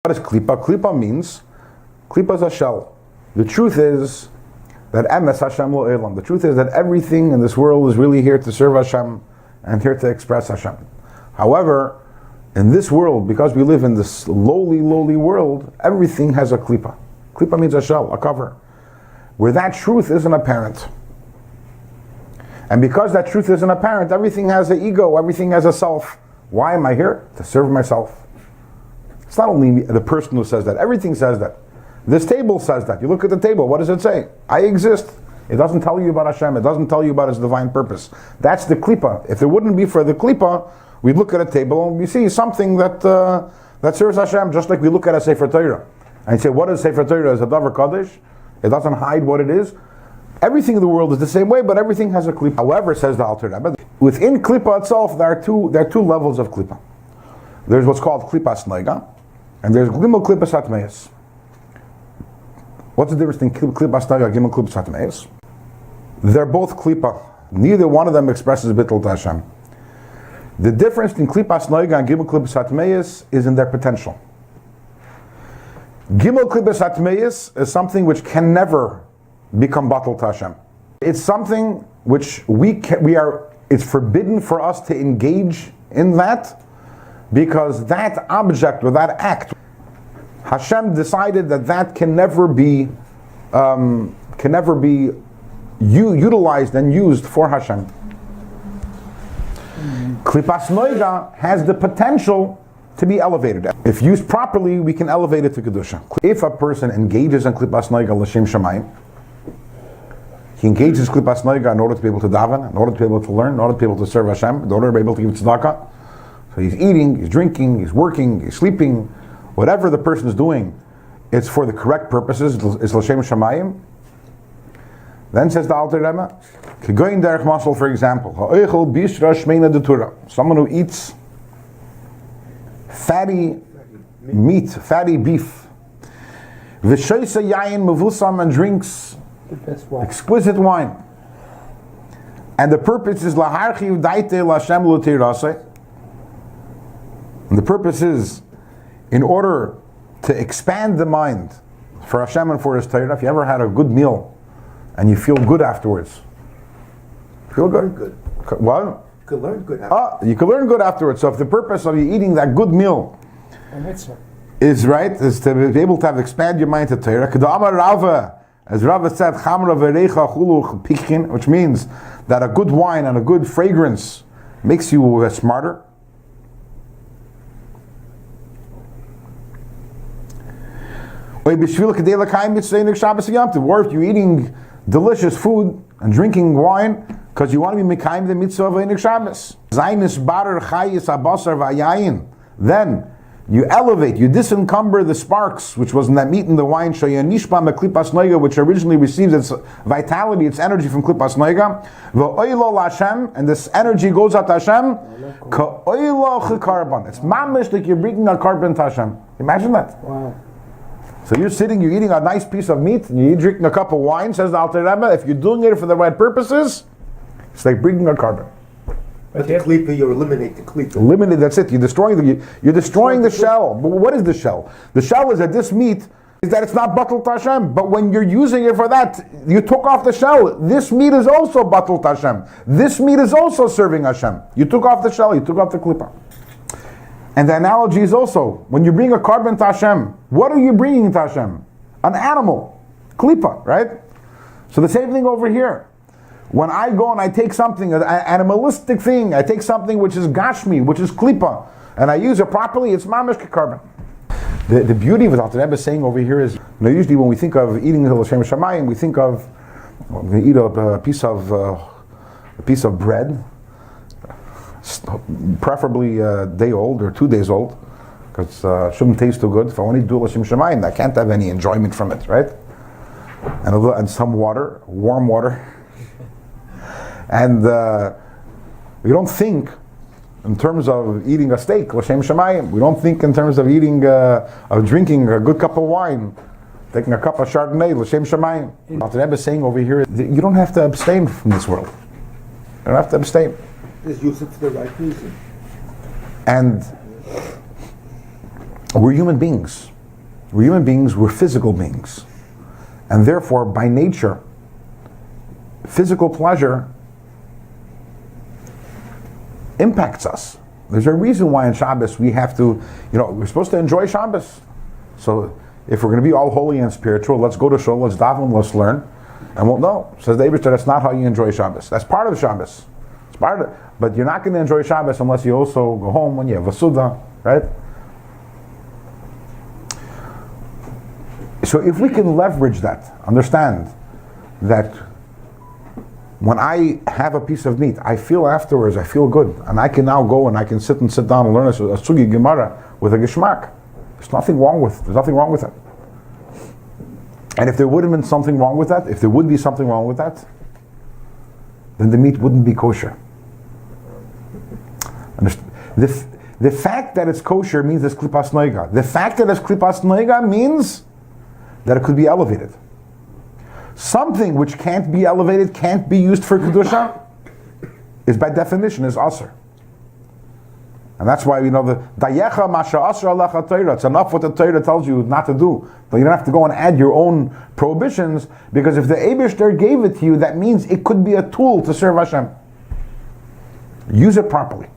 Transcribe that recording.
What is klipa? Klipa is a shell. The truth is that emes Hashem lo elam. The truth is that everything in this world is really here to serve Hashem and here to express Hashem. However, in this world, because we live in this lowly world, everything has a klipa. Klipa means a shell, a cover, where that truth isn't apparent. And because that truth isn't apparent, everything has an ego, everything has a self. Why am I here? To serve myself. It's not only the person who says that, everything says that. This table says that. You look at the table, what does it say? I exist. It doesn't tell you about Hashem, it doesn't tell you about His divine purpose. That's the klipa. If it wouldn't be for the klipa, we'd look at a table and we see something that serves Hashem, just like we look at a Sefer Torah. And you say, what is Sefer Torah? Is a Davar Kaddish? It doesn't hide what it is. Everything in the world is the same way, but everything has a klipa. However, says the Alter Rebbe, within klipa itself, there are two levels of klipa. There's what's called klipas noiga, and there's gimel klipas hatmeis. What's the difference between klipas noiga and gimel klipas hatmeis? They're both klipa. Neither one of them expresses bittul to Hashem. The difference between klipas noiga and gimel klipas hatmeis is in their potential. Gimel klipas hatmeis is something which can never become batal to Hashem. It's something which it's forbidden for us to engage in that, because that object or that act, Hashem decided that can never be utilized and used for Hashem. Klipas noiga has the potential to be elevated. If used properly, we can elevate it to kedusha. If a person engages in klipas noiga l'shem shamayim, he engages klipas noiga in order to be able to daven, in order to be able to learn, in order to be able to serve Hashem, in order to be able to give tzedakah. So he's eating, he's drinking, he's working, he's sleeping, whatever the person is doing, it's for the correct purposes, it's l'shem shamayim. Then says the Alter Rebbe, Kegoyin derech masel, for example, ha'oichel bishra shmeina detura, someone who eats fatty meat, fatty beef, v'shoysa yayin mevusam, and drinks exquisite wine, and the purpose is laharchiv daite l'Hashem l'tiraseh, and the purpose is in order to expand the mind for Hashem and for His Torah. If you ever had a good meal and you feel good afterwards, feel good. What? You can learn good afterwards. You can learn good afterwards. So if the purpose of you eating that good meal is to be able to expand your mind to Torah, Kedamar Rava, as Rava said, which means that a good wine and a good fragrance makes you smarter. Or if you're eating delicious food and drinking wine because you want to be mekayim the mitzvah of Einik Shabbos, then you elevate, you disencumber the sparks which was in that meat and the wine, which originally received its vitality, its energy from klipas noiga, and this energy goes out to Hashem. It's mamish like you're bringing a carbon to Hashem. Imagine that. Wow. So you're eating a nice piece of meat, and you're drinking a cup of wine, says the Alter Rebbe. If you're doing it for the right purposes, it's like bringing a carbon. But the klipa, you eliminate the klipa. Eliminate, that's it. You're destroying the shell. But what is the shell? The shell is that this meat is that it's not batal to Hashem. But when you're using it for that, you took off the shell. This meat is also batal to Hashem. This meat is also serving Hashem. You took off the shell, you took off the klipa. And the analogy is also, when you bring a carbon to Hashem, what are you bringing to Hashem? An animal. Klipa, right? So the same thing over here. When I go and I take something, an animalistic thing, I take something which is gashmi, which is klipa, and I use it properly, it's mamish karbon. The beauty of what Alter Rebbe is saying over here is, usually when we think of eating the l'shem shamayim, we think of, we eat a piece of bread, preferably a day old or 2 days old, because it shouldn't taste too good. If I want to do l'shem shamayim, I can't have any enjoyment from it, right? And some water, warm water. And we don't think in terms of eating a steak, l'shem shamayim. We don't think in terms of drinking a good cup of wine, taking a cup of Chardonnay, l'shem shamayim. What the Rebbe is saying over here is that you don't have to abstain from this world. You don't have to abstain. Just use it for the right reason. And We're human beings. We're human beings, we're physical beings. And therefore, by nature, physical pleasure impacts us. There's a reason why on Shabbos we have to, we're supposed to enjoy Shabbos. So if we're going to be all holy and spiritual, let's go to shul, let's daven, let's learn. And well, no, says the Eibishter, that's not how you enjoy Shabbos. That's part of Shabbos. It's part of it. But you're not going to enjoy Shabbos unless you also go home when you have a Suda, right? So if we can leverage that, understand that when I have a piece of meat, I feel afterwards, I feel good. And I can now go and I can sit down and learn a Sugi Gemara with a Geshmak. There's nothing wrong with it. And if there would have been something wrong with that, if there would be something wrong with that, then the meat wouldn't be kosher. The fact that it's kosher means it's klipas noiga. The fact that it's klipas noiga means that it could be elevated. Something which can't be elevated, can't be used for kedusha, is by definition is aser. And that's why the dayecha masha asra alecha Torah. It's enough what the Torah tells you not to do, but you don't have to go and add your own prohibitions, because if the Eibishter gave it to you, that means it could be a tool to serve Hashem. Use it properly.